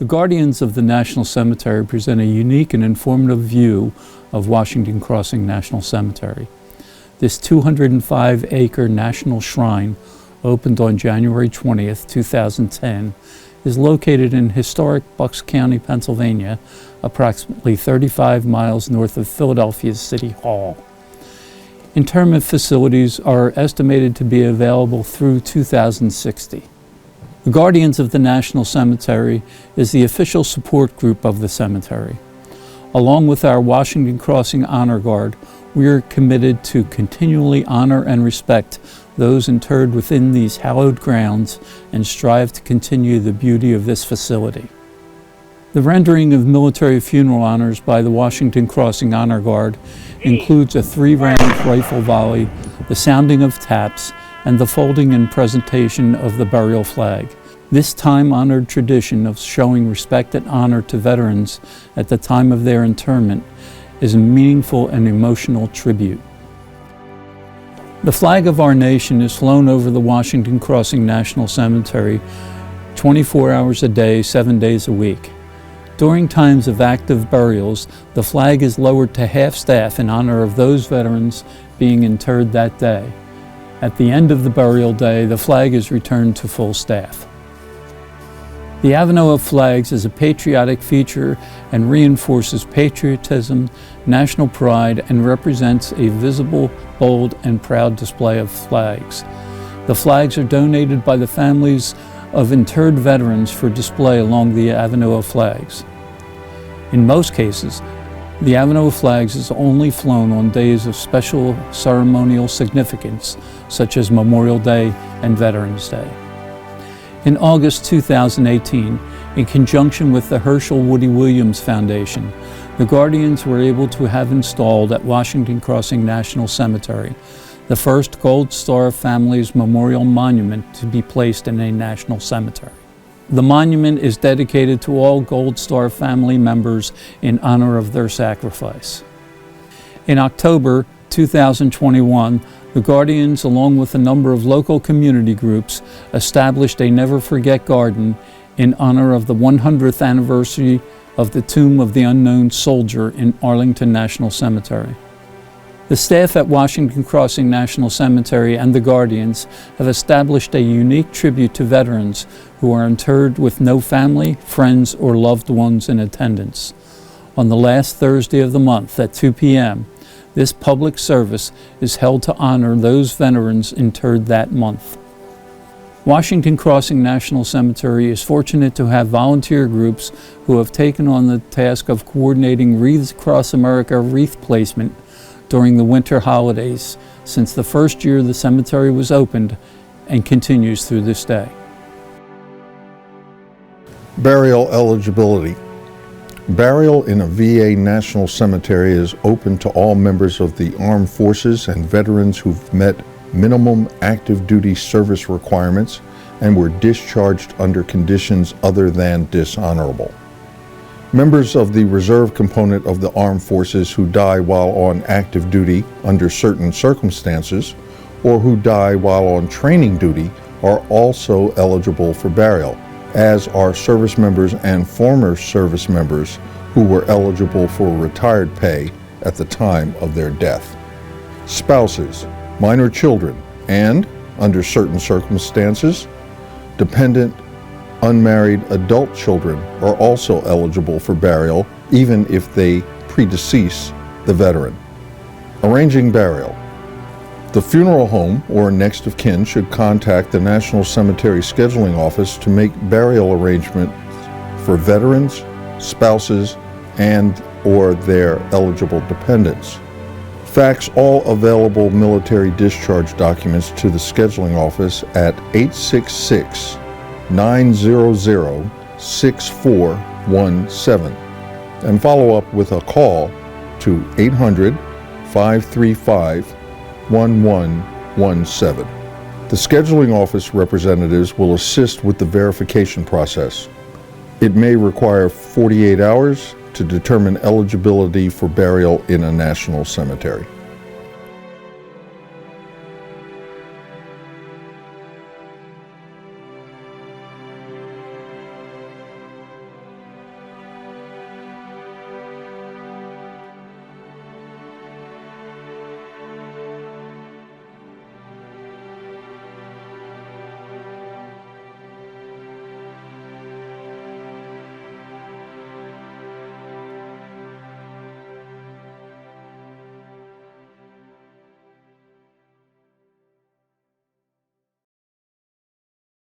The Guardians of the National Cemetery present a unique and informative view of Washington Crossing National Cemetery. This 205-acre national shrine opened on January 20th, 2010, is located in historic Bucks County, Pennsylvania, approximately 35 miles north of Philadelphia's City Hall. Interment facilities are estimated to be available through 2060. The Guardians of the National Cemetery is the official support group of the cemetery. Along with our Washington Crossing Honor Guard, we are committed to continually honor and respect those interred within these hallowed grounds and strive to continue the beauty of this facility. The rendering of military funeral honors by the Washington Crossing Honor Guard includes a 3-round rifle volley, the sounding of taps, and the folding and presentation of the burial flag. This time-honored tradition of showing respect and honor to veterans at the time of their interment is a meaningful and emotional tribute. The flag of our nation is flown over the Washington Crossing National Cemetery 24 hours a day, 7 days a week. During times of active burials, the flag is lowered to half-staff in honor of those veterans being interred that day. At the end of the burial day, the flag is returned to full staff. The Avenue of Flags is a patriotic feature and reinforces patriotism, national pride, and represents a visible, bold, and proud display of flags. The flags are donated by the families of interred veterans for display along the Avenue of Flags. In most cases, the Avenue of Flags is only flown on days of special ceremonial significance, such as Memorial Day and Veterans Day. In August 2018, in conjunction with the Herschel Woody Williams Foundation, the Guardians were able to have installed at Washington Crossing National Cemetery the first Gold Star Families Memorial Monument to be placed in a national cemetery. The monument is dedicated to all Gold Star family members in honor of their sacrifice. In October 2021, the Guardians, along with a number of local community groups, established a Never Forget Garden in honor of the 100th anniversary of the Tomb of the Unknown Soldier in Arlington National Cemetery. The staff at Washington Crossing National Cemetery and the Guardians have established a unique tribute to veterans who are interred with no family, friends, or loved ones in attendance. On the last Thursday of the month at 2 p.m., this public service is held to honor those veterans interred that month. Washington Crossing National Cemetery is fortunate to have volunteer groups who have taken on the task of coordinating Wreaths Across America wreath placement during the winter holidays since the first year the cemetery was opened and continues through this day. Burial eligibility. Burial in a VA National Cemetery is open to all members of the armed forces and veterans who've met minimum active duty service requirements and were discharged under conditions other than dishonorable. Members of the reserve component of the armed forces who die while on active duty under certain circumstances, or who die while on training duty, are also eligible for burial, as are service members and former service members who were eligible for retired pay at the time of their death. Spouses, minor children, and, under certain circumstances, dependent, unmarried adult children are also eligible for burial, even if they predecease the veteran. Arranging burial. The funeral home or next of kin should contact the National Cemetery Scheduling Office to make burial arrangements for veterans, spouses, and/or their eligible dependents. Fax all available military discharge documents to the scheduling office at 866-900-6417 and follow up with a call to 800-535-1117. The scheduling office representatives will assist with the verification process. It may require 48 hours to determine eligibility for burial in a national cemetery.